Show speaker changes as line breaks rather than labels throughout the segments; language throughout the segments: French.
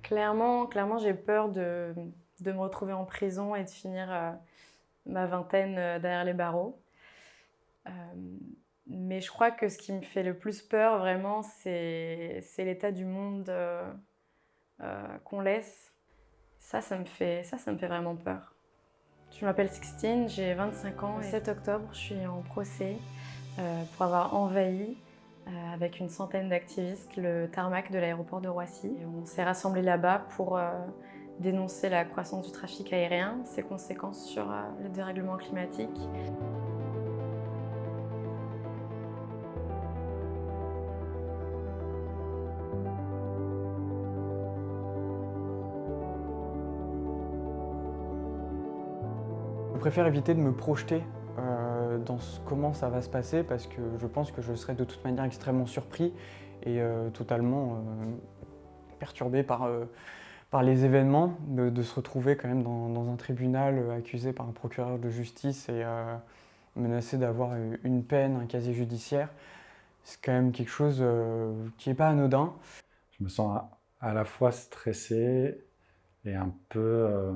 Clairement, j'ai peur de me retrouver en prison et de finir ma vingtaine derrière les barreaux. Euh, mais je crois que ce qui me fait le plus peur, vraiment, c'est l'état du monde qu'on laisse. Ça me fait vraiment peur. Je m'appelle Sixtine, j'ai 25 ans. Le 7 octobre, je suis en procès pour avoir envahi avec une centaine d'activistes le tarmac de l'aéroport de Roissy. Et on s'est rassemblés là-bas pour dénoncer la croissance du trafic aérien, ses conséquences sur le dérèglement climatique.
Je préfère éviter de me projeter dans comment ça va se passer parce que je pense que je serai de toute manière extrêmement surpris et totalement perturbé par les événements, de se retrouver quand même dans un tribunal accusé par un procureur de justice et menacé d'avoir une peine, un casier judiciaire. C'est quand même quelque chose qui n'est pas anodin.
Je me sens à la fois stressé et un peu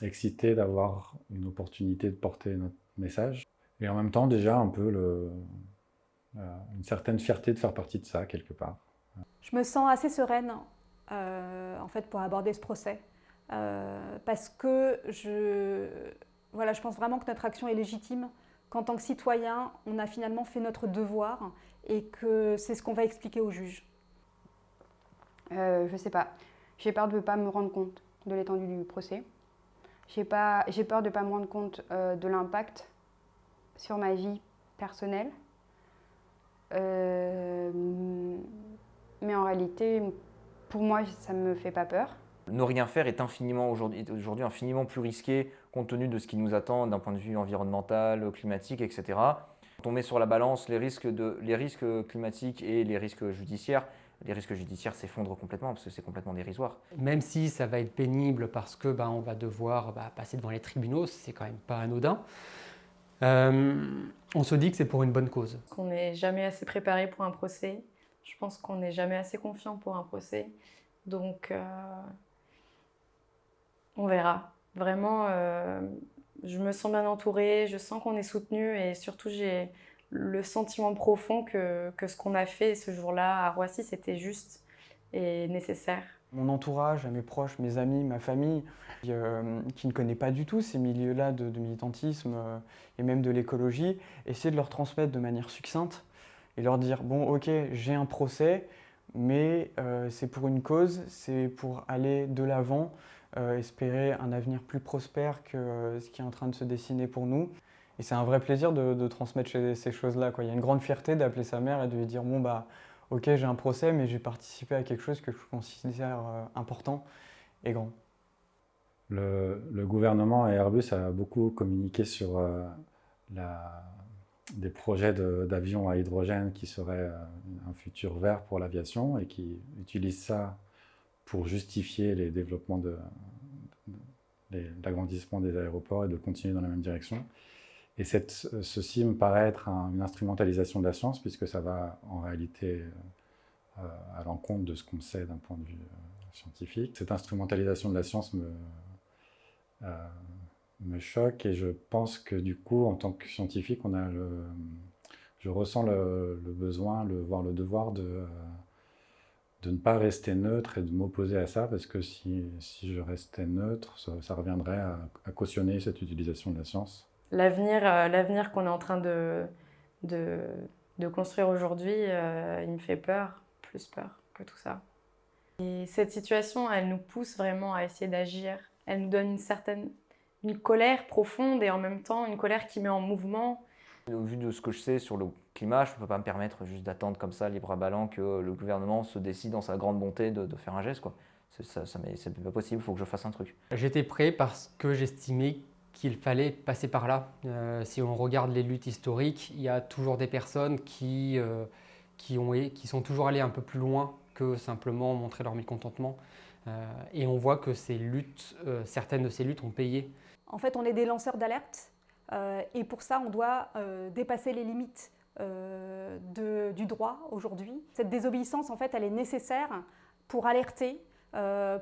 excité d'avoir une opportunité de porter notre message. Et en même temps, déjà, un peu une certaine fierté de faire partie de ça, quelque part.
Je me sens assez sereine, en fait, pour aborder ce procès. Parce que je pense vraiment que notre action est légitime, qu'en tant que citoyen, on a finalement fait notre devoir et que c'est ce qu'on va expliquer au juge.
Je sais pas. J'ai peur de ne pas me rendre compte de l'étendue du procès. J'ai peur de ne pas me rendre compte de l'impact sur ma vie personnelle. Mais en réalité, pour moi, ça ne me fait pas peur.
Ne rien faire est aujourd'hui infiniment plus risqué compte tenu de ce qui nous attend d'un point de vue environnemental, climatique, etc. Quand on met sur la balance les risques climatiques et les risques judiciaires s'effondrent complètement parce que c'est complètement dérisoire.
Même si ça va être pénible parce que on va devoir passer devant les tribunaux, c'est quand même pas anodin. On se dit que c'est pour une bonne cause.
On n'est jamais assez préparé pour un procès. Je pense qu'on n'est jamais assez confiant pour un procès. Donc, on verra. Vraiment, je me sens bien entourée, je sens qu'on est soutenu et surtout, j'ai le sentiment profond que ce qu'on a fait ce jour-là à Roissy, c'était juste et nécessaire.
Mon entourage, mes proches, mes amis, ma famille, qui ne connaît pas du tout ces milieux-là de militantisme et même de l'écologie, essayer de leur transmettre de manière succincte et leur dire « bon, ok, j'ai un procès, mais c'est pour une cause, c'est pour aller de l'avant, espérer un avenir plus prospère que ce qui est en train de se dessiner pour nous. » Et c'est un vrai plaisir de transmettre ces choses-là, quoi. Il y a une grande fierté d'appeler sa mère et de lui dire « bon, ok, j'ai un procès, mais j'ai participé à quelque chose que je considère important et grand. »
Le gouvernement et Airbus a beaucoup communiqué sur des projets d'avions à hydrogène qui seraient un futur vert pour l'aviation et qui utilisent ça pour justifier les développements l'agrandissement des aéroports et de continuer dans la même direction. Et ceci me paraît être une instrumentalisation de la science, puisque ça va en réalité à l'encontre de ce qu'on sait d'un point de vue scientifique. Cette instrumentalisation de la science me choque et je pense que du coup, en tant que scientifique, je ressens le besoin, voire le devoir de ne pas rester neutre et de m'opposer à ça, parce que si je restais neutre, ça reviendrait à cautionner cette utilisation de la science.
L'avenir qu'on est en train de construire aujourd'hui, il me fait peur, plus peur que tout ça. Et cette situation, elle nous pousse vraiment à essayer d'agir. Elle nous donne une colère profonde et en même temps une colère qui met en mouvement.
Au vu de ce que je sais sur le climat, je ne peux pas me permettre juste d'attendre comme ça, libre à ballant, que le gouvernement se décide dans sa grande bonté de faire un geste, quoi. C'est pas possible, il faut que je fasse un truc.
J'étais prêt parce que j'estimais qu'il fallait passer par là. Si on regarde les luttes historiques, il y a toujours des personnes qui sont toujours allées un peu plus loin que simplement montrer leur mécontentement. Et on voit que certaines de ces luttes ont payé.
En fait, on est des lanceurs d'alerte et pour ça, on doit dépasser les limites du droit aujourd'hui. Cette désobéissance, en fait, elle est nécessaire pour alerter,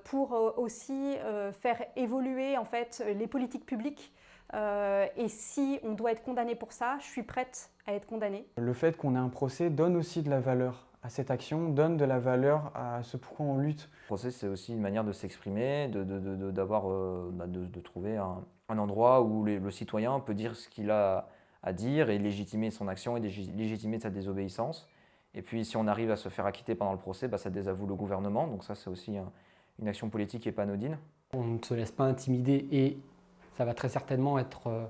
pour aussi faire évoluer en fait, les politiques publiques. Et si on doit être condamné pour ça, je suis prête à être condamnée.
Le fait qu'on ait un procès donne aussi de la valeur à cette action, donne de la valeur à ce pourquoi on lutte.
Le procès, c'est aussi une manière de s'exprimer, de trouver un endroit où le citoyen peut dire ce qu'il a à dire et légitimer son action et légitimer sa désobéissance. Et puis, si on arrive à se faire acquitter pendant le procès, ça désavoue le gouvernement. Donc ça, c'est aussi une action politique qui n'est pas anodine.
On ne se laisse pas intimider et ça va très certainement être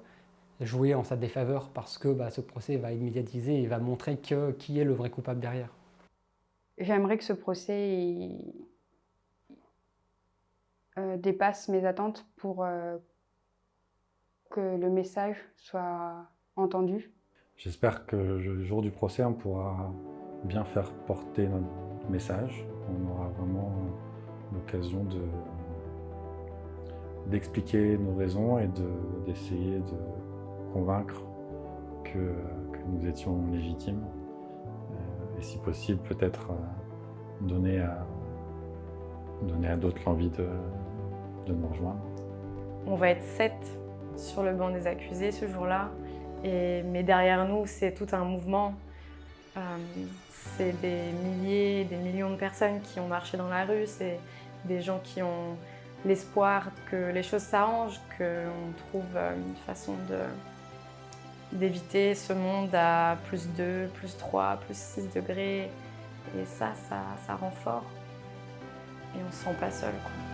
joué en sa défaveur parce que ce procès va être médiatisé et va montrer qui est le vrai coupable derrière.
J'aimerais que ce procès dépasse mes attentes pour que le message soit entendu.
J'espère que le jour du procès, on pourra bien faire porter notre message. On aura vraiment l'occasion d'expliquer nos raisons et d'essayer de convaincre que nous étions légitimes. Et si possible, peut-être donner à d'autres l'envie de nous rejoindre.
On va être 7 sur le banc des accusés ce jour-là, mais derrière nous, c'est tout un mouvement. C'est des milliers, des millions de personnes qui ont marché dans la rue, c'est des gens qui ont l'espoir que les choses s'arrangent, qu'on trouve une façon d'éviter ce monde à +2, +3, +6 degrés. Et ça rend fort. Et on ne se sent pas seul, quoi.